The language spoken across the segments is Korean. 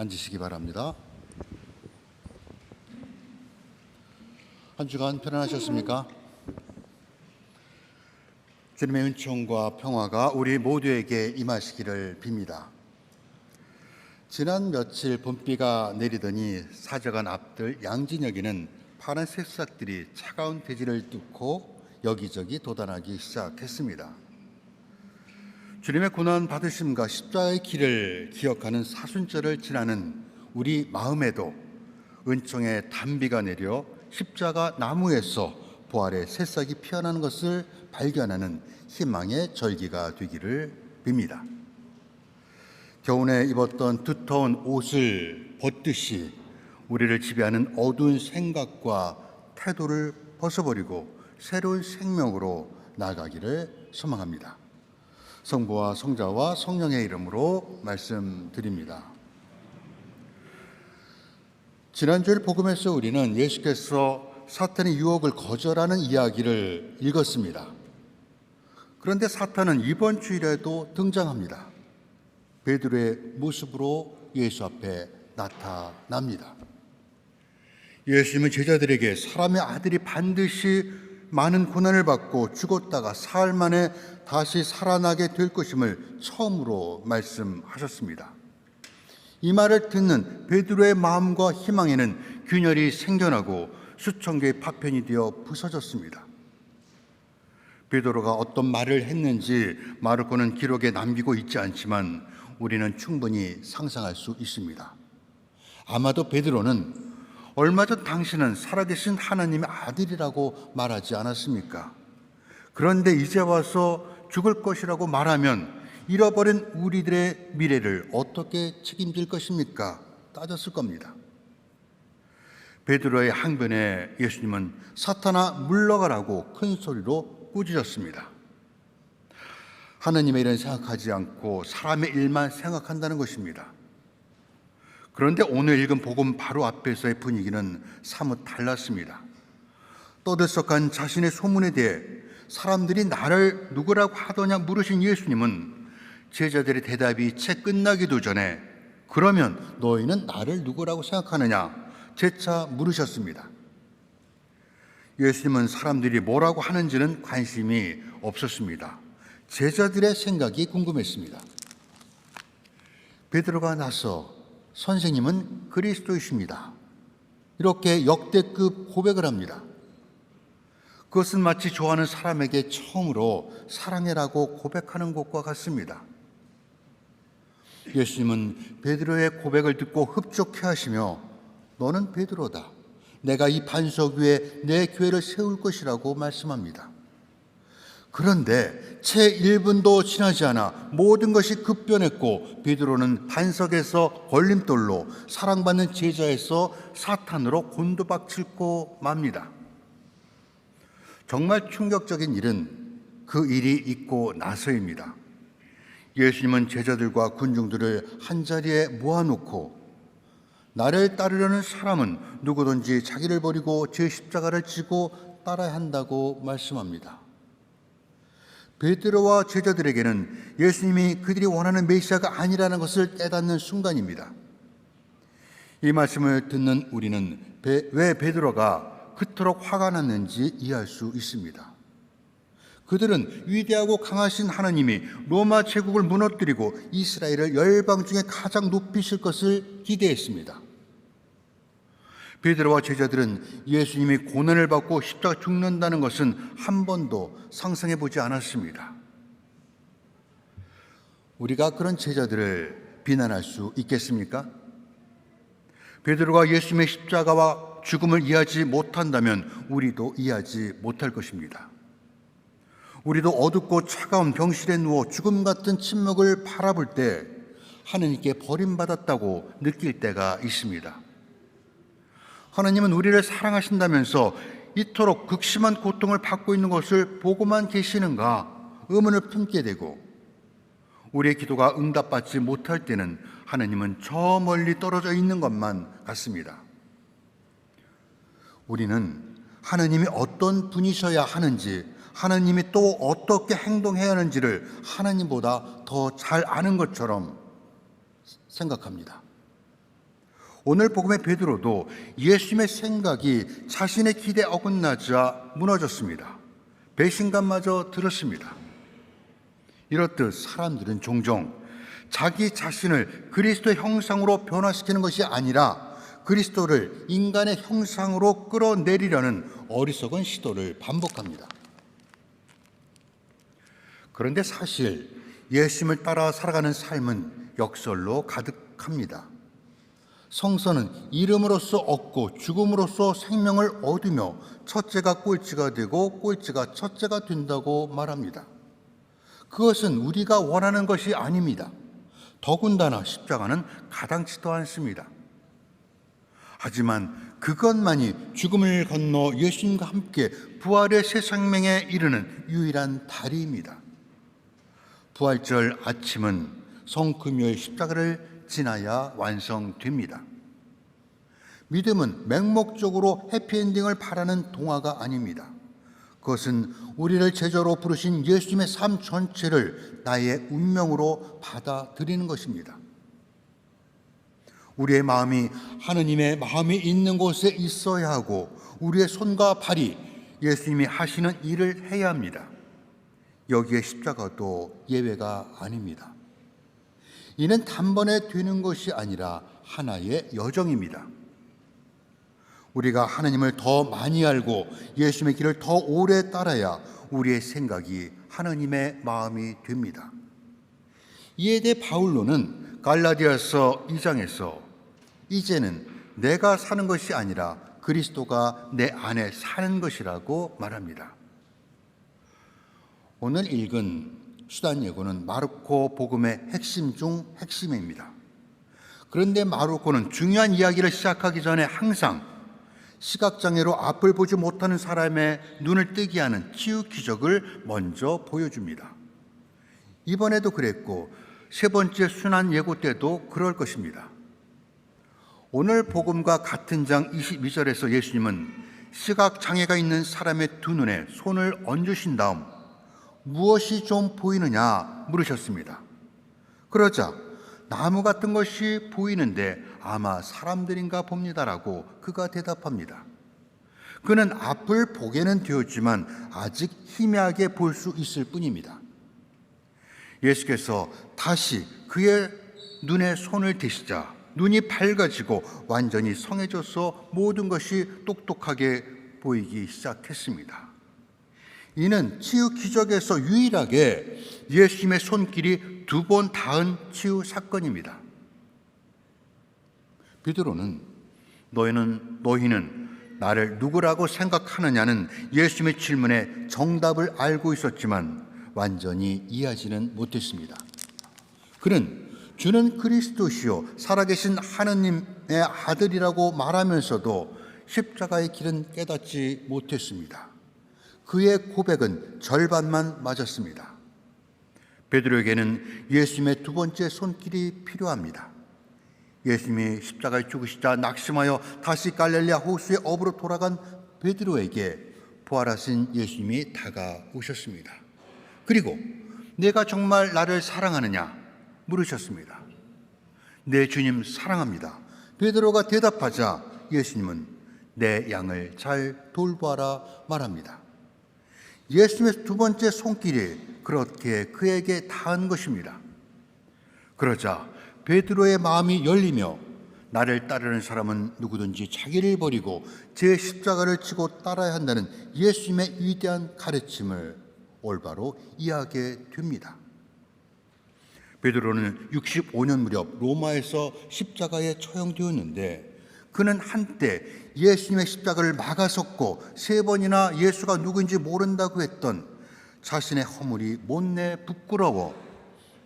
앉으시기 바랍니다. 한 주간 편안하셨습니까? 주님의 은총과 평화가 우리 모두에게 임하시기를 빕니다. 지난 며칠 봄비가 내리더니 사저간 앞들 양진역에는 파란 새싹들이 차가운 대지를 뚫고 여기저기 돋아나기 시작했습니다. 주님의 고난 받으심과 십자가의 길을 기억하는 사순절을 지나는 우리 마음에도 은총의 단비가 내려 십자가 나무에서 부활의 새싹이 피어나는 것을 발견하는 희망의 절기가 되기를 빕니다. 겨우내 입었던 두터운 옷을 벗듯이 우리를 지배하는 어두운 생각과 태도를 벗어버리고 새로운 생명으로 나아가기를 소망합니다. 성부와 성자와 성령의 이름으로 말씀드립니다. 지난주일 복음에서 우리는 예수께서 사탄의 유혹을 거절하는 이야기를 읽었습니다. 그런데 사탄은 이번 주일에도 등장합니다. 베드로의 모습으로 예수 앞에 나타납니다. 예수님은 제자들에게 사람의 아들이 반드시 많은 고난을 받고 죽었다가 사흘 만에 다시 살아나게 될 것임을 처음으로 말씀하셨습니다. 이 말을 듣는 베드로의 마음과 희망에는 균열이 생겨나고 수천 개의 파편이 되어 부서졌습니다. 베드로가 어떤 말을 했는지 마르코는 기록에 남기고 있지 않지만 우리는 충분히 상상할 수 있습니다. 아마도 베드로는 얼마 전 당신은 살아계신 하나님의 아들이라고 말하지 않았습니까? 그런데 이제 와서 죽을 것이라고 말하면 잃어버린 우리들의 미래를 어떻게 책임질 것입니까? 따졌을 겁니다. 베드로의 항변에 예수님은 사탄아 물러가라고 큰 소리로 꾸짖었습니다. 하나님의 일은 생각하지 않고 사람의 일만 생각한다는 것입니다. 그런데 오늘 읽은 복음 바로 앞에서의 분위기는 사뭇 달랐습니다. 떠들썩한 자신의 소문에 대해 사람들이 나를 누구라고 하더냐 물으신 예수님은 제자들의 대답이 채 끝나기도 전에 그러면 너희는 나를 누구라고 생각하느냐 재차 물으셨습니다. 예수님은 사람들이 뭐라고 하는지는 관심이 없었습니다. 제자들의 생각이 궁금했습니다. 베드로가 나서 선생님은 그리스도이십니다. 이렇게 역대급 고백을 합니다. 그것은 마치 좋아하는 사람에게 처음으로 사랑해라고 고백하는 것과 같습니다. 예수님은 베드로의 고백을 듣고 흡족해 하시며 너는 베드로다. 내가 이 반석 위에 내 교회를 세울 것이라고 말씀합니다. 그런데 채 1분도 지나지 않아 모든 것이 급변했고 베드로는 반석에서 걸림돌로 사랑받는 제자에서 사탄으로 곤두박질고 맙니다. 정말 충격적인 일은 그 일이 있고 나서입니다. 예수님은 제자들과 군중들을 한자리에 모아놓고 나를 따르려는 사람은 누구든지 자기를 버리고 제 십자가를 지고 따라야 한다고 말씀합니다. 베드로와 제자들에게는 예수님이 그들이 원하는 메시아가 아니라는 것을 깨닫는 순간입니다. 이 말씀을 듣는 우리는 왜 베드로가 그토록 화가 났는지 이해할 수 있습니다. 그들은 위대하고 강하신 하나님이 로마 제국을 무너뜨리고 이스라엘을 열방 중에 가장 높이실 것을 기대했습니다. 베드로와 제자들은 예수님이 고난을 받고 십자가 죽는다는 것은 한 번도 상상해 보지 않았습니다. 우리가 그런 제자들을 비난할 수 있겠습니까? 베드로가 예수님의 십자가와 죽음을 이해하지 못한다면 우리도 이해하지 못할 것입니다. 우리도 어둡고 차가운 병실에 누워 죽음 같은 침묵을 바라볼 때 하나님께 버림받았다고 느낄 때가 있습니다. 하나님은 우리를 사랑하신다면서 이토록 극심한 고통을 받고 있는 것을 보고만 계시는가 의문을 품게 되고 우리의 기도가 응답받지 못할 때는 하나님은 저 멀리 떨어져 있는 것만 같습니다. 우리는 하나님이 어떤 분이셔야 하는지 하나님이 또 어떻게 행동해야 하는지를 하나님보다 더 잘 아는 것처럼 생각합니다. 오늘 복음의 베드로도 예수님의 생각이 자신의 기대에 어긋나자 무너졌습니다. 배신감마저 들었습니다. 이렇듯 사람들은 종종 자기 자신을 그리스도의 형상으로 변화시키는 것이 아니라 그리스도를 인간의 형상으로 끌어내리려는 어리석은 시도를 반복합니다. 그런데 사실 예수님을 따라 살아가는 삶은 역설로 가득합니다. 성서는 이름으로써 얻고 죽음으로써 생명을 얻으며 첫째가 꼴찌가 되고 꼴찌가 첫째가 된다고 말합니다. 그것은 우리가 원하는 것이 아닙니다. 더군다나 십자가는 가당치도 않습니다. 하지만 그것만이 죽음을 건너 예수님과 함께 부활의 새 생명에 이르는 유일한 다리입니다. 부활절 아침은 성금요일 십자가를 지나야 완성됩니다. 믿음은 맹목적으로 해피엔딩을 바라는 동화가 아닙니다. 그것은 우리를 제자로 부르신 예수님의 삶 전체를 나의 운명으로 받아들이는 것입니다. 우리의 마음이 하느님의 마음이 있는 곳에 있어야 하고 우리의 손과 발이 예수님이 하시는 일을 해야 합니다. 여기에 십자가도 예외가 아닙니다. 이는 단번에 되는 것이 아니라 하나의 여정입니다. 우리가 하나님을 더 많이 알고 예수님의 길을 더 오래 따라야 우리의 생각이 하나님의 마음이 됩니다. 이에 대해 바울로는 갈라디아서 2장에서 이제는 내가 사는 것이 아니라 그리스도가 내 안에 사는 것이라고 말합니다. 오늘 읽은 수단 예고는 마르코 복음의 핵심 중 핵심입니다. 그런데 마르코는 중요한 이야기를 시작하기 전에 항상 시각장애로 앞을 보지 못하는 사람의 눈을 뜨게 하는 치유 기적을 먼저 보여줍니다. 이번에도 그랬고 세 번째 순환 예고 때도 그럴 것입니다. 오늘 복음과 같은 장 22절에서 예수님은 시각장애가 있는 사람의 두 눈에 손을 얹으신 다음 무엇이 좀 보이느냐 물으셨습니다. 그러자 나무 같은 것이 보이는데 아마 사람들인가 봅니다라고 그가 대답합니다. 그는 앞을 보게는 되었지만 아직 희미하게 볼 수 있을 뿐입니다. 예수께서 다시 그의 눈에 손을 대시자 눈이 밝아지고 완전히 성해져서 모든 것이 똑똑하게 보이기 시작했습니다. 이는 치유 기적에서 유일하게 예수님의 손길이 두 번 닿은 치유 사건입니다. 베드로는 너희는 나를 누구라고 생각하느냐는 예수님의 질문에 정답을 알고 있었지만 완전히 이해하지는 못했습니다. 그는 주는 그리스도시요 살아계신 하느님의 아들이라고 말하면서도 십자가의 길은 깨닫지 못했습니다. 그의 고백은 절반만 맞았습니다. 베드로에게는 예수님의 두 번째 손길이 필요합니다. 예수님이 십자가에 죽으시자 낙심하여 다시 갈릴리아 호수의 업으로 돌아간 베드로에게 부활하신 예수님이 다가오셨습니다. 그리고 내가 정말 나를 사랑하느냐 물으셨습니다. 네, 주님 사랑합니다. 베드로가 대답하자 예수님은 내 양을 잘 돌보아라 말합니다. 예수님의 두 번째 손길이 그렇게 그에게 닿은 것입니다. 그러자 베드로의 마음이 열리며 나를 따르는 사람은 누구든지 자기를 버리고 제 십자가를 지고 따라야 한다는 예수님의 위대한 가르침을 올바로 이해하게 됩니다. 베드로는 65년 무렵 로마에서 십자가에 처형되었는데 그는 한때 예수님의 십자가를 막아섰고 세 번이나 예수가 누구인지 모른다고 했던 자신의 허물이 못내 부끄러워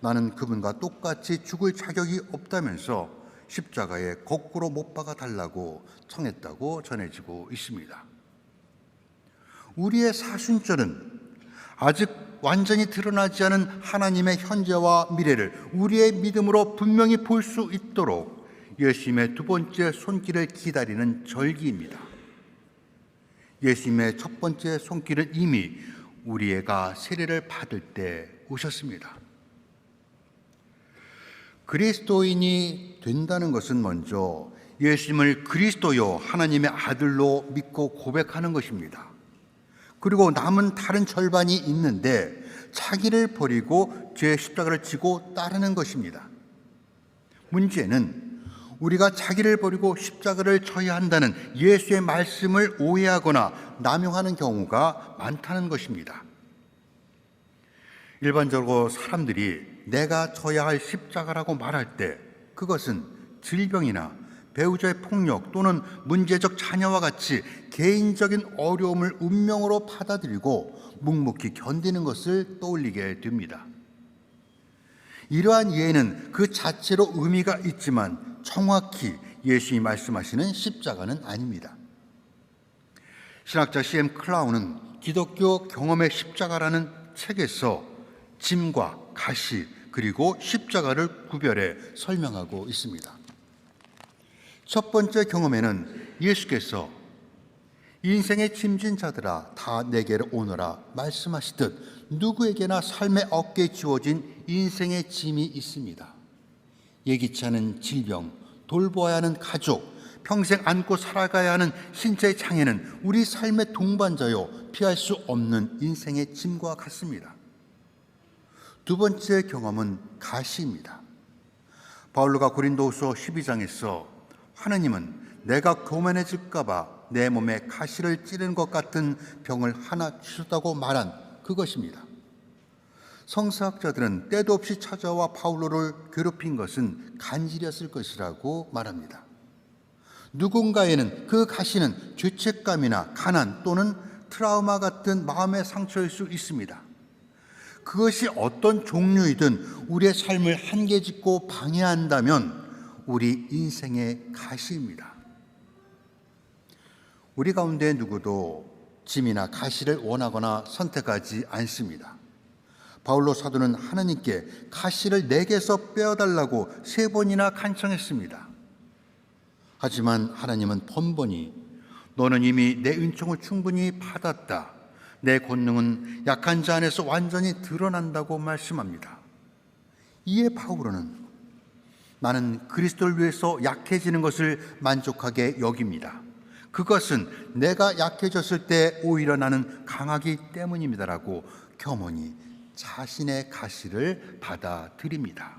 나는 그분과 똑같이 죽을 자격이 없다면서 십자가에 거꾸로 못 박아 달라고 청했다고 전해지고 있습니다. 우리의 사순절은 아직 완전히 드러나지 않은 하나님의 현재와 미래를 우리의 믿음으로 분명히 볼 수 있도록 예수님의 두 번째 손길을 기다리는 절기입니다. 예수님의 첫 번째 손길은 이미 우리가 세례를 받을 때 오셨습니다. 그리스도인이 된다는 것은 먼저 예수님을 그리스도요 하나님의 아들로 믿고 고백하는 것입니다. 그리고 남은 다른 절반이 있는데 자기를 버리고 죄의 십자가를 지고 따르는 것입니다. 문제는 우리가 자기를 버리고 십자가를 져야 한다는 예수의 말씀을 오해하거나 남용하는 경우가 많다는 것입니다. 일반적으로 사람들이 내가 져야 할 십자가라고 말할 때 그것은 질병이나 배우자의 폭력 또는 문제적 자녀와 같이 개인적인 어려움을 운명으로 받아들이고 묵묵히 견디는 것을 떠올리게 됩니다. 이러한 이해는 그 자체로 의미가 있지만 정확히 예수님이 말씀하시는 십자가는 아닙니다. 신학자 C.M. 클라운은 기독교 경험의 십자가라는 책에서 짐과 가시 그리고 십자가를 구별해 설명하고 있습니다. 첫 번째 경험에는 예수께서 인생의 짐진 자들아 다 내게로 오너라 말씀하시듯 누구에게나 삶의 어깨에 지워진 인생의 짐이 있습니다. 예기치 않은 질병, 돌보아야 하는 가족, 평생 안고 살아가야 하는 신체의 장애는 우리 삶의 동반자요 피할 수 없는 인생의 짐과 같습니다. 두 번째 경험은 가시입니다. 바울로가 고린도후서 12장에서 하느님은 내가 교만해질까 봐 내 몸에 가시를 찌르는 것 같은 병을 하나 주셨다고 말한 그것입니다. 성서학자들은 때도 없이 찾아와 바울로를 괴롭힌 것은 간질이었을 것이라고 말합니다. 누군가에는 그 가시는 죄책감이나 가난 또는 트라우마 같은 마음의 상처일 수 있습니다. 그것이 어떤 종류이든 우리의 삶을 한계짓고 방해한다면 우리 인생의 가시입니다. 우리 가운데 누구도 짐이나 가시를 원하거나 선택하지 않습니다. 바울로 사도는 하나님께 가시를 내게서 빼어달라고 3번이나 간청했습니다. 하지만 하나님은 번번이 너는 이미 내 은총을 충분히 받았다. 내 권능은 약한 자 안에서 완전히 드러난다고 말씀합니다. 이에 바울은 나는 그리스도를 위해서 약해지는 것을 만족하게 여깁니다. 그것은 내가 약해졌을 때 오히려 나는 강하기 때문입니다라고 겸허히 자신의 가시를 받아들입니다.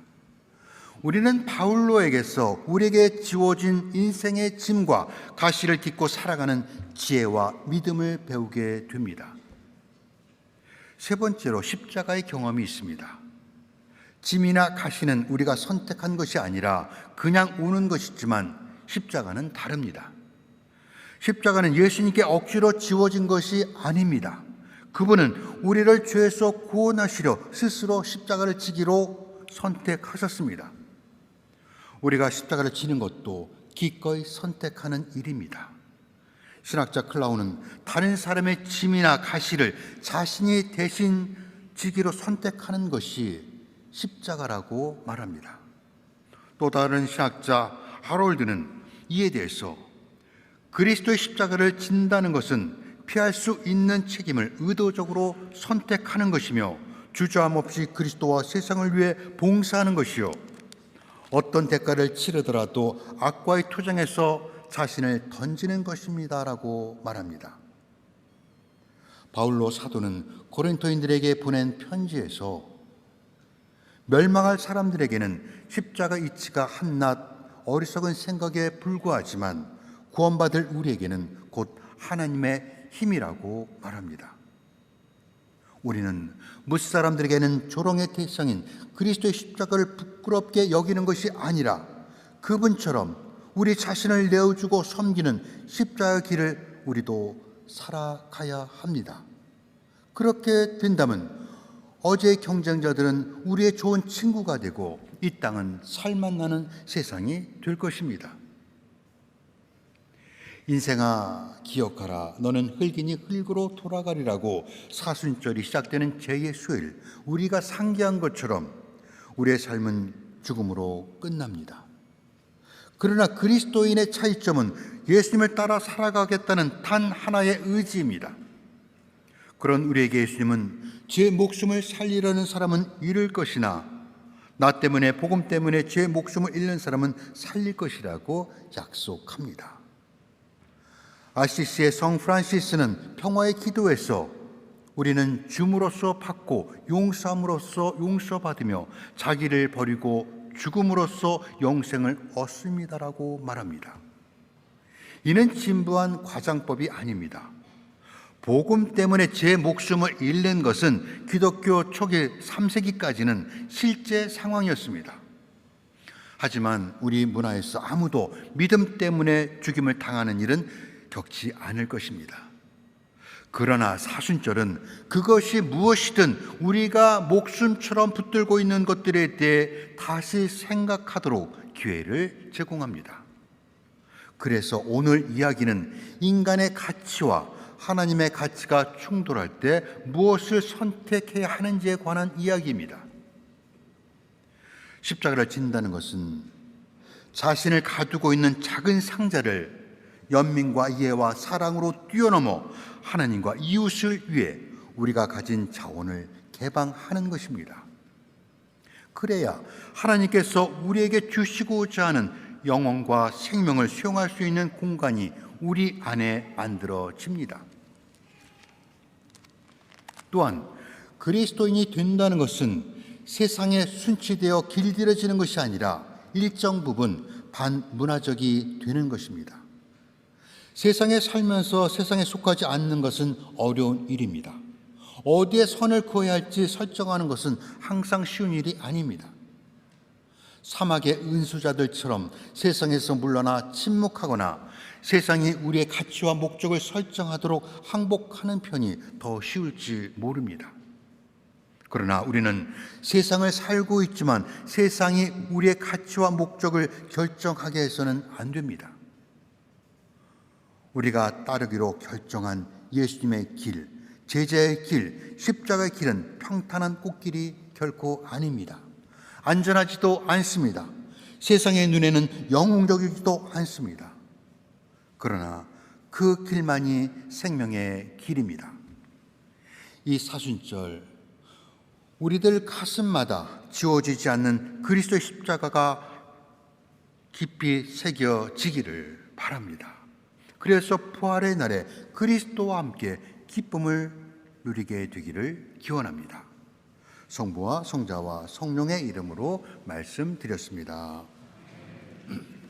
우리는 바울로에게서 우리에게 지워진 인생의 짐과 가시를 딛고 살아가는 지혜와 믿음을 배우게 됩니다. 세 번째로 십자가의 경험이 있습니다. 짐이나 가시는 우리가 선택한 것이 아니라 그냥 오는 것이지만 십자가는 다릅니다. 십자가는 예수님께 억지로 지워진 것이 아닙니다. 그분은 우리를 죄에서 구원하시려 스스로 십자가를 지기로 선택하셨습니다. 우리가 십자가를 지는 것도 기꺼이 선택하는 일입니다. 신학자 클라운은 다른 사람의 짐이나 가시를 자신이 대신 지기로 선택하는 것이 십자가라고 말합니다. 또 다른 신학자 하롤드는 이에 대해서 그리스도의 십자가를 진다는 것은 피할 수 있는 책임을 의도적으로 선택하는 것이며 주저함 없이 그리스도와 세상을 위해 봉사하는 것이요 어떤 대가를 치르더라도 악과의 투쟁에서 자신을 던지는 것입니다라고 말합니다. 바울로 사도는 고린토인들에게 보낸 편지에서 멸망할 사람들에게는 십자가 이치가 한낱 어리석은 생각에 불과하지만 구원받을 우리에게는 곧 하나님의 힘이라고 말합니다. 우리는 무사람들에게는 조롱의 대상인 그리스도의 십자가를 부끄럽게 여기는 것이 아니라 그분처럼 우리 자신을 내어주고 섬기는 십자가의 길을 우리도 살아가야 합니다. 그렇게 된다면 어제의 경쟁자들은 우리의 좋은 친구가 되고 이 땅은 살맛나는 세상이 될 것입니다. 인생아 기억하라 너는 흙이니 흙으로 돌아가리라고 사순절이 시작되는 제2수요일 우리가 상기한 것처럼 우리의 삶은 죽음으로 끝납니다. 그러나 그리스도인의 차이점은 예수님을 따라 살아가겠다는 단 하나의 의지입니다. 그런 우리에게 예수님은 제 목숨을 살리려는 사람은 잃을 것이나 나 때문에, 복음 때문에 제 목숨을 잃는 사람은 살릴 것이라고 약속합니다. 아시시의 성 프란시스는 평화의 기도에서 우리는 줌으로써 받고 용서함으로써 용서받으며 자기를 버리고 죽음으로써 영생을 얻습니다라고 말합니다. 이는 진부한 과장법이 아닙니다. 복음 때문에 제 목숨을 잃는 것은 기독교 초기 3세기까지는 실제 상황이었습니다. 하지만 우리 문화에서 아무도 믿음 때문에 죽임을 당하는 일은 겪지 않을 것입니다. 그러나 사순절은 그것이 무엇이든 우리가 목숨처럼 붙들고 있는 것들에 대해 다시 생각하도록 기회를 제공합니다. 그래서 오늘 이야기는 인간의 가치와 하나님의 가치가 충돌할 때 무엇을 선택해야 하는지에 관한 이야기입니다. 십자가를 진다는 것은 자신을 가두고 있는 작은 상자를 연민과 이해와 사랑으로 뛰어넘어 하나님과 이웃을 위해 우리가 가진 자원을 개방하는 것입니다. 그래야 하나님께서 우리에게 주시고자 하는 영혼과 생명을 수용할 수 있는 공간이 우리 안에 만들어집니다. 또한 그리스도인이 된다는 것은 세상에 순치되어 길들여지는 것이 아니라 일정 부분 반문화적이 되는 것입니다. 세상에 살면서 세상에 속하지 않는 것은 어려운 일입니다. 어디에 선을 그어야 할지 설정하는 것은 항상 쉬운 일이 아닙니다. 사막의 은수자들처럼 세상에서 물러나 침묵하거나 세상이 우리의 가치와 목적을 설정하도록 항복하는 편이 더 쉬울지 모릅니다. 그러나 우리는 세상을 살고 있지만 세상이 우리의 가치와 목적을 결정하게 해서는 안 됩니다. 우리가 따르기로 결정한 예수님의 길, 제자의 길, 십자가의 길은 평탄한 꽃길이 결코 아닙니다. 안전하지도 않습니다. 세상의 눈에는 영웅적이지도 않습니다. 그러나 그 길만이 생명의 길입니다. 이 사순절 우리들 가슴마다 지워지지 않는 그리스도의 십자가가 깊이 새겨지기를 바랍니다. 그래서 부활의 날에 그리스도와 함께 기쁨을 누리게 되기를 기원합니다. 성부와 성자와 성령의 이름으로 말씀드렸습니다.